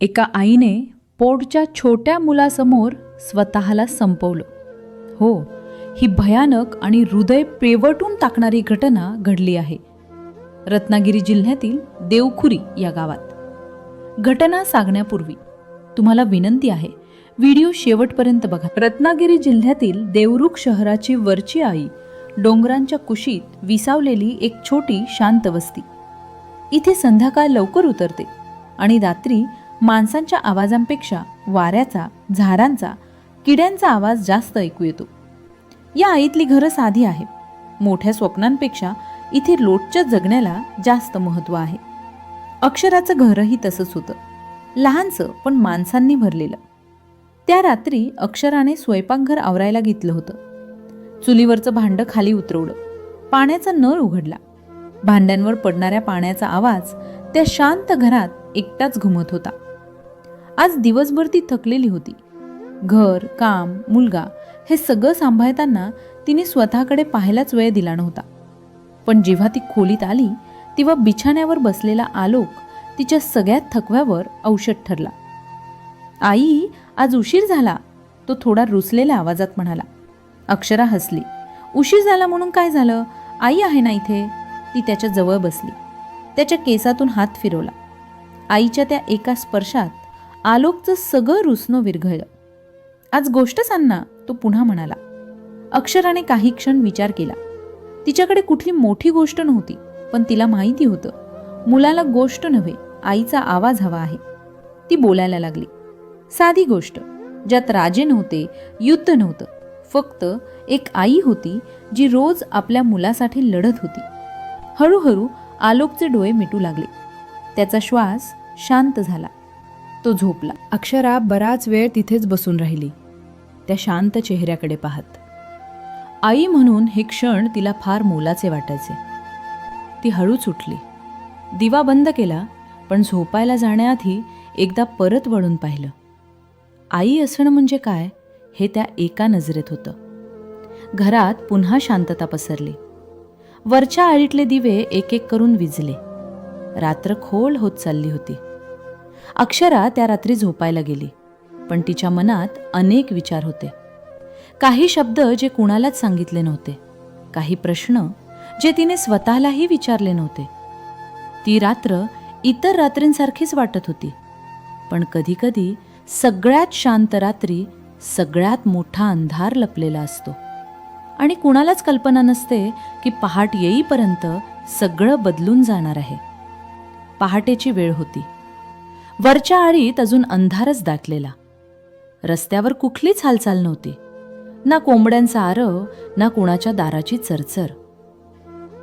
एका आईने पोटच्या छोट्या मुलासमोर स्वतःला संपवलं. हो, ही भयानक आणि हृदय पेवटून टाकणारी घटना घडली आहे रत्नागिरी जिल्ह्यातील देवखुरी या गावात. घटना सांगण्यापूर्वी तुम्हाला विनंती आहे, व्हिडिओ शेवटपर्यंत बघा. रत्नागिरी जिल्ह्यातील देवरुख शहराची वरची आई डोंगरांच्या कुशीत विसावलेली एक छोटी शांत वस्ती. इथे संध्याकाळ लवकर उतरते आणि रात्री माणसांच्या आवाजांपेक्षा वाऱ्याचा, झाडांचा, किड्यांचा आवाज जास्त ऐकू येतो. या आईतली घरं साधी आहे. मोठ्या स्वप्नांपेक्षा इथे लोटच्या जगण्याला जास्त महत्त्व आहे. अक्षराचं घरही तसंच होतं, लहानसं पण माणसांनी भरलेलं. त्या रात्री अक्षराने स्वयंपाकघर आवरायला घेतलं होतं. चुलीवरचं भांडं खाली उतरवलं, पाण्याचा नळ उघडला. भांड्यांवर पडणाऱ्या पाण्याचा आवाज त्या शांत घरात एकटाच घुमत होता. आज दिवसभर ती थकलेली होती. घर, काम, मुलगा हे सगळं सांभाळताना तिने स्वतःकडे पाहायलाच वेळ दिला नव्हता. पण जेव्हा ती खोलीत आली तेव्हा बिछाण्यावर बसलेला आलोक तिच्या सगळ्यात थकव्यावर औषध ठरला. आई, आज उशीर झाला, तो थोडा रुसलेल्या आवाजात म्हणाला. अक्षरा हसली. उशीर झाला म्हणून काय झालं, आई आहे ना इथे. ती त्याच्या जवळ बसली, त्याच्या केसातून हात फिरवला. आईच्या त्या एका स्पर्शात आलोकचं सगळं रुसणं विरघळलं. आज गोष्ट सांग ना, तो पुन्हा म्हणाला. अक्षराने काही क्षण विचार केला. तिच्याकडे कुठली मोठी गोष्ट नव्हती, पण तिला माहिती होतं मुलाला गोष्ट नव्हे, आईचा आवाज हवा आहे. ती बोलायला लागली. साधी गोष्ट, ज्यात राजे नव्हते, युद्ध नव्हतं, फक्त एक आई होती जी रोज आपल्या मुलासाठी लढत होती. हळूहळू आलोकचे डोळे मिटू लागले. त्याचा श्वास शांत झाला. तो झोपला. अक्षरा बराच वेळ तिथेच बसून राहिली, त्या शांत चेहऱ्याकडे पाहत. आई म्हणून हे क्षण तिला फार मोलाचे वाटायचे. ती हळूच उठली, दिवा बंद केला, पण झोपायला जाण्याआधी एकदा परत वळून पाहिलं. आई असणं म्हणजे काय हे त्या एका नजरेत होतं. घरात पुन्हा शांतता पसरली. वरच्या आळीतले दिवे एक एक करून विझले. रात्र खोल होत चालली होती. अक्षरा त्या रात्री झोपायला गेली, पण तिच्या मनात अनेक विचार होते. काही शब्द जे कुणालाच सांगितले नव्हते, काही प्रश्न जे तिने स्वतःलाही विचारले नव्हते. ती रात्र इतर रात्रींसारखीच वाटत होती, पण कधीकधी सगळ्यात शांत रात्री सगळ्यात मोठा अंधार लपलेला असतो आणि कुणालाच कल्पना नसते की पहाट येईपर्यंत सगळं बदलून जाणार आहे. पहाटेची वेळ होती. वरच्या आळीत अजून अंधारच दाटलेला. रस्त्यावर कुठलीच हालचाल नव्हती, ना कोंबड्यांचा आरव, ना कुणाच्या दाराची चरचर.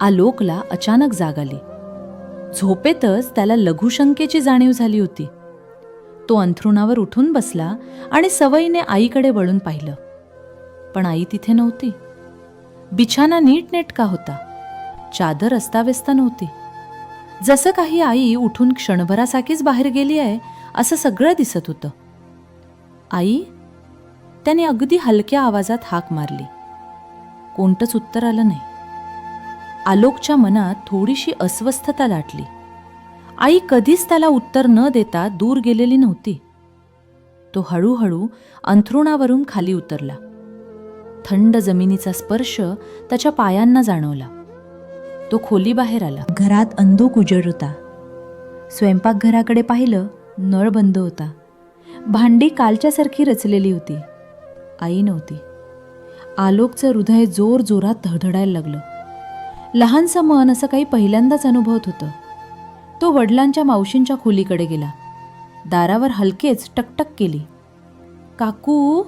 आलोकला अचानक जाग आली. झोपेतच त्याला लघुशंकेची जाणीव झाली होती. तो अंथरुणावर उठून बसला आणि सवयीने आईकडे वळून पाहिलं, पण आई तिथे नव्हती. बिछाना नीटनेटका होता, चादर अस्ताव्यस्त नव्हती. जसं काही आई उठून क्षणभरासाठीच बाहेर गेली आहे असं सगळं दिसत होतं. आई, त्याने अगदी हलक्या आवाजात हाक मारली. कोणतंच उत्तर आलं नाही. आलोकच्या मनात थोडीशी अस्वस्थता दाटली. आई कधीच त्याला उत्तर न देता दूर गेलेली नव्हती. तो हळूहळू अंथरुणावरून खाली उतरला. थंड जमिनीचा स्पर्श त्याच्या पायांना जाणवला. तो खोलीबाहेर आला. घरात अंधुक उजेड होता. स्वयंपाकघराकडे पाहिलं, नळ बंद होता. भांडी कालच्यासारखी रचलेली होती. आई नव्हती. आलोकचं हृदय जोर जोरात धडधडायला लागलं. लहानसं मन असं काही पहिल्यांदाच अनुभवत होतं. तो वडिलांच्या मावशींच्या खोलीकडे गेला. दारावर हलकेच टकटक केली. काकू,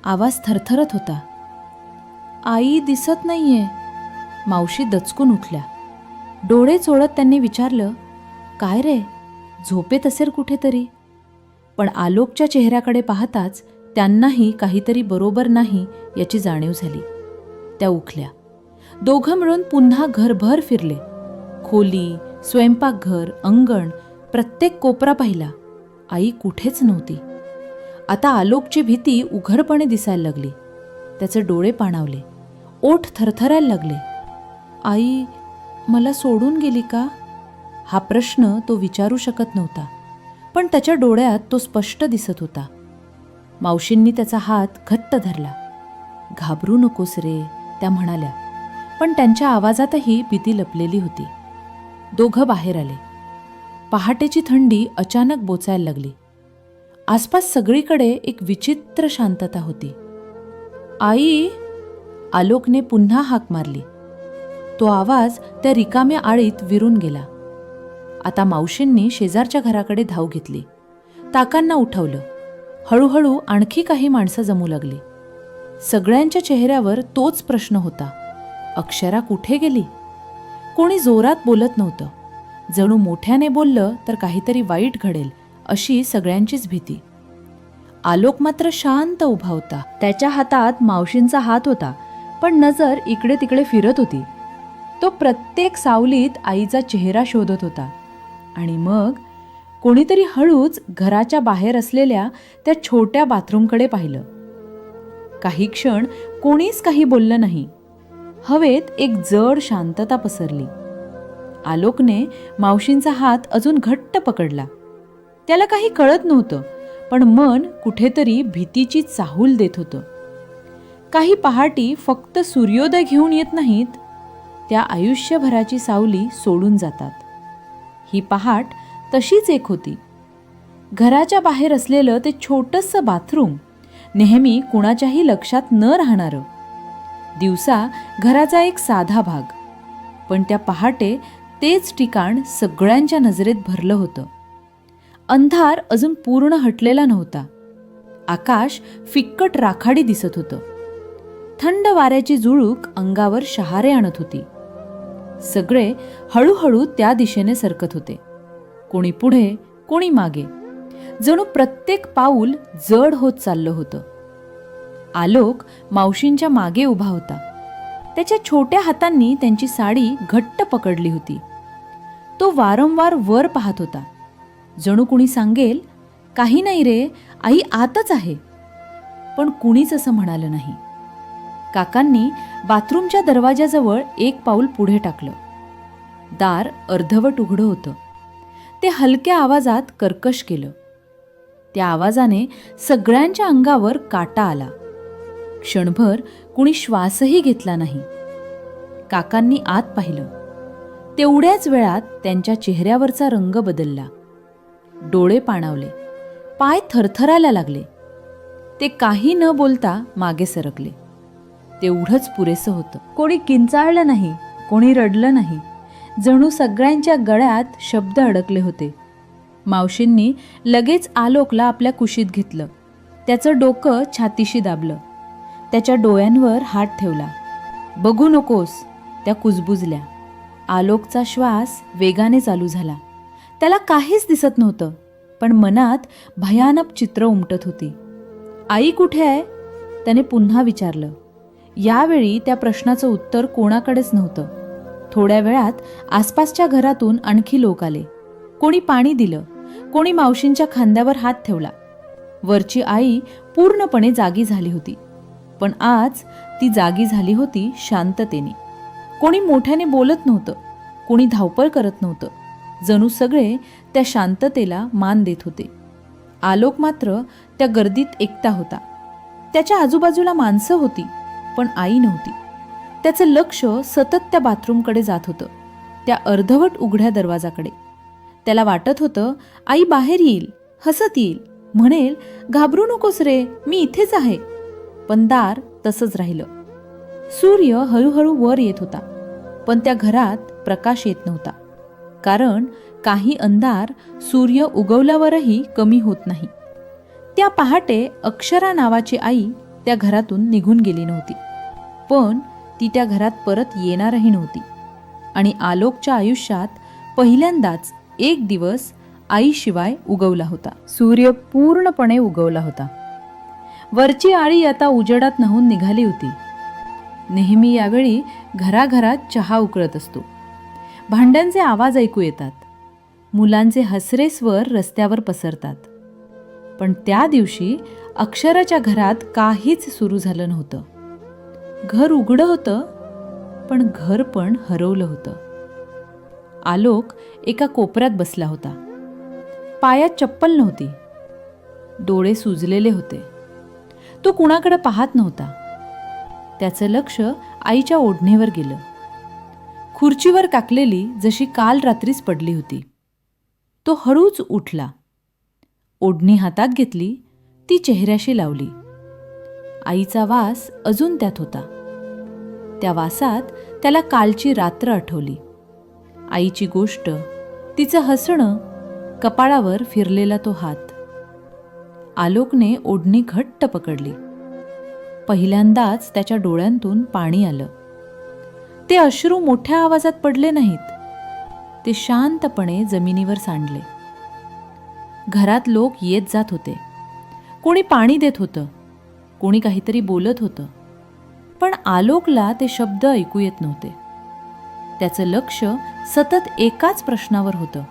आवाज थरथरत होता. आई दिसत नाहीये. मावशी दचकून उठल्या. डोळे चोळत त्यांनी विचारलं, काय रे, झोपेत असेल कुठेतरी. पण आलोकच्या चेहऱ्याकडे पाहताच त्यांनाही काहीतरी बरोबर नाही याची जाणीव झाली. त्या उठल्या. दोघं मिळून पुन्हा घरभर फिरले. खोली, स्वयंपाकघर, अंगण, प्रत्येक कोपरा पाहिला. आई कुठेच नव्हती. आता आलोकची भीती उघडपणे दिसायला लागली. त्याचे डोळे पाणावले, ओठ थरथरायला लागले. आई मला सोडून गेली का? हा प्रश्न तो विचारू शकत नव्हता, पण त्याच्या डोळ्यात तो स्पष्ट दिसत होता. मावशींनी त्याचा हात घट्ट धरला. घाबरू नकोस रे, त्या म्हणाल्या, पण त्यांच्या आवाजातही भीती लपलेली होती. दोघं बाहेर आले. पहाटेची थंडी अचानक बोचायला लागली. आसपास सगळीकडे एक विचित्र शांतता होती. आई, आलोकने पुन्हा हाक मारली. तो आवाज त्या रिकाम्या आळीत विरून गेला. आता मावशींनी शेजारच्या घराकडे धाव घेतली. ताकांना उठवलं. हळूहळू आणखी काही माणसं जमू लागली. सगळ्यांच्या चेहऱ्यावर तोच प्रश्न होता, अक्षरा कुठे गेली? कोणी जोरात बोलत नव्हतं. जणू मोठ्याने बोललं तर काहीतरी वाईट घडेल अशी सगळ्यांचीच भीती. आलोक मात्र शांत उभा होता. त्याच्या हातात मावशींचा हात होता, पण नजर इकडे तिकडे फिरत होती. तो प्रत्येक सावलीत आईचा चेहरा शोधत होता. आणि मग कोणीतरी हळूच घराच्या बाहेर असलेल्या त्या छोट्या बाथरूमकडे पाहिलं. काही क्षण कोणीच काही बोललं नाही. हवेत एक जड शांतता पसरली. आलोकने मावशींचा हात अजून घट्ट पकडला. त्याला काही कळत नव्हतं, पण मन कुठेतरी भीतीची चाहूल देत होतं. काही पहाटी फक्त सूर्योदय घेऊन येत नाहीत, त्या आयुष्यभराची सावली सोडून जातात. ही पहाट तशीच एक होती. घराच्या बाहेर असलेलं ते छोटंसं बाथरूम, नेहमी कुणाच्याही लक्षात न राहणारं. दिवसा घराचा एक साधा भाग, पण त्या पहाटे तेच ठिकाण सगळ्यांच्या नजरेत भरलं होतं. अंधार अजून पूर्ण हटलेला नव्हता. आकाश फिक्कट राखाडी दिसत होतं. थंड वाऱ्याची झुळूक अंगावर शहारे आणत होती. सगळे हळूहळू त्या दिशेने सरकत होते. कोणी पुढे, कोणी मागे. जणू प्रत्येक पाऊल जड होत चाललं होतं. आलोक मावशींच्या मागे उभा होता. त्याच्या छोट्या हातांनी त्यांची साडी घट्ट पकडली होती. तो वारंवार वर पाहत होता. जणू कुणी सांगेल, काही नाही रे, आई आतच आहे. पण कुणीच असं म्हणालं नाही. काकांनी बाथरूमच्या दरवाजाजवळ एक पाऊल पुढे टाकलं. दार अर्धवट उघडं होतं. ते हलक्या आवाजात कर्कश केलं. त्या आवाजाने सगळ्यांच्या अंगावर काटा आला. क्षणभर कुणी श्वासही घेतला नाही. काकांनी आत पाहिलं. तेवढ्याच वेळात त्यांच्या चेहऱ्यावरचा रंग बदलला. डोळे पाणावले, पाय थरथरायला लागले. ते काही न बोलता मागे सरकले. तेवढंच पुरेसं होतं. कोणी किंचाळलं नाही, कोणी रडलं नाही. जणू सगळ्यांच्या गळ्यात शब्द अडकले होते. मावशींनी लगेच आलोकला आपल्या कुशीत घेतलं. त्याचं डोकं छातीशी दाबलं. त्याच्या डोळ्यांवर हात ठेवला. बघू नकोस, त्या कुजबुजल्या. आलोकचा श्वास वेगाने चालू झाला. त्याला काहीच दिसत नव्हतं, पण मनात भयानक चित्र उमटत होती. आई कुठे आहे? त्याने पुन्हा विचारलं. यावेळी त्या प्रश्नाचं उत्तर कोणाकडेच नव्हतं. थोड्या वेळात आसपासच्या घरातून आणखी लोक आले. कोणी पाणी दिलं, कोणी मावशींच्या खांद्यावर हात ठेवला. वरची आई पूर्णपणे जागी झाली होती, पण आज ती जागी झाली होती शांततेने. कोणी मोठ्याने बोलत नव्हतं, कोणी धावपळ करत नव्हतं. जणू सगळे त्या शांततेला मान देत होते. आलोक मात्र त्या गर्दीत एकटा होता. त्याच्या आजूबाजूला माणसं होती, पण आई नव्हती. त्याचं लक्ष सतत त्या बाथरूमकडे जात होतं, त्या अर्धवट उघड्या दरवाजाकडे. त्याला वाटत होतं, आई बाहेर येईल, हसत येईल, म्हणेल, घाबरू नकोस रे, मी इथेच आहे. पण दार तसंच राहिलं. सूर्य हळूहळू वर येत होता, पण त्या घरात प्रकाश येत नव्हता. कारण काही अंधार सूर्य उगवल्यावरही कमी होत नाही. त्या पहाटे अक्षरा नावाची आई त्या घरातून निघून गेली नव्हती, पण ती त्या घरात परत येणारही नव्हती. आणि आलोकच्या आयुष्यात पहिल्यांदाच एक दिवस आईशिवाय उगवला होता. सूर्य पूर्णपणे उगवला होता. वरची आळी आता उजेडात न्हाऊन निघाली होती. नेहमी यावेळी घराघरात चहा उकळत असतो. भांड्यांचे आवाज ऐकू येतात. मुलांचे हसरे स्वर रस्त्यावर पसरतात. पण त्या दिवशी अक्षराच्या घरात काहीच सुरू झालं नव्हतं. घर उघडं होतं, पण घर पण हरवलं होतं. आलोक एका कोपऱ्यात बसला होता. पायात चप्पल नव्हती. डोळे सुजलेले होते. तो कुणाकडे पाहत नव्हता. त्याचं लक्ष आईच्या ओढणीवर गेलं. खुर्चीवर टाकलेली जशी काल रात्रीच पडली होती. तो हळूच उठला. ओढणी हातात घेतली, ती चेहऱ्याशी लावली. आईचा वास अजून त्यात होता. त्या वासात त्याला कालची रात्र आठवली. आईची गोष्ट, तिचं हसणं, कपाळावर फिरलेला तो हात. आलोकने ओढणी घट्ट पकडली. पहिल्यांदाच त्याच्या डोळ्यांतून पाणी आलं. ते अश्रू मोठ्या आवाजात पडले नाहीत. ते शांतपणे जमिनीवर सांडले. घरात लोक येत जात होते. कोणी पाणी देत होतं, कोणी काहीतरी बोलत होतं. पण आलोकला ते शब्द ऐकू येत नव्हते. त्याचं लक्ष सतत एकाच प्रश्नावर होतं.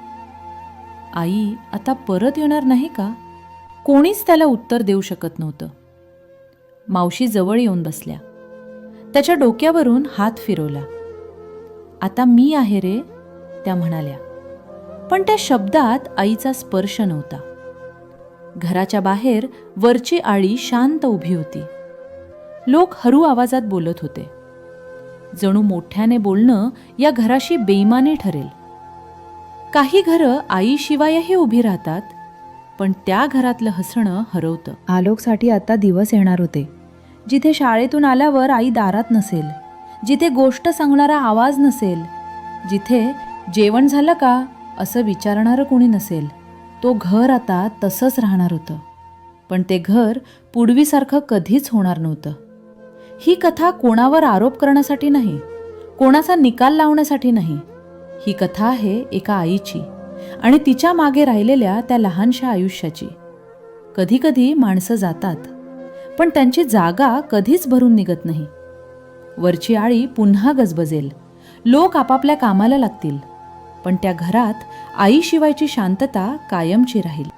आई आता परत येणार नाही का? कोणीच त्याला उत्तर देऊ शकत नव्हतं. मावशी जवळ येऊन बसल्या. त्याच्या डोक्यावरून हात फिरवला. आता मी आहे रे, त्या म्हणाल्या. पण त्या शब्दात आईचा स्पर्श नव्हता. घराच्या बाहेर वरची आळी शांत उभी होती. लोक हरू आवाजात बोलत होते. जणू मोठ्याने बोलणं या घराशी बेईमानी ठरेल. काही घरं आईशिवायही उभी राहतात, पण त्या घरातलं हसणं हरवतं. आलोकसाठी आता दिवस येणार होते, जिथे शाळेतून आल्यावर आई दारात नसेल, जिथे गोष्ट सांगणारा आवाज नसेल, जिथे जेवण झालं का असं विचारणारं कोणी नसेल. तो घर आता तसंच राहणार होतं. पण ते घर पूर्वीसारखं कधीच होणार नव्हतं. ही कथा कोणावर आरोप करण्यासाठी नाही, कोणाचा निकाल लावण्यासाठी नाही. ही कथा आहे एका आईची आणि तिच्या मागे राहिलेल्या त्या लहानशा आयुष्याची. कधीकधी माणसं जातात, पण त्यांची जागा कधीच भरून निघत नाही. वरची आळी पुन्हा गजबजेल. लोक आपापल्या कामाला लागतील, पण त्या घरात आईशिवायची शांतता कायमची राहील.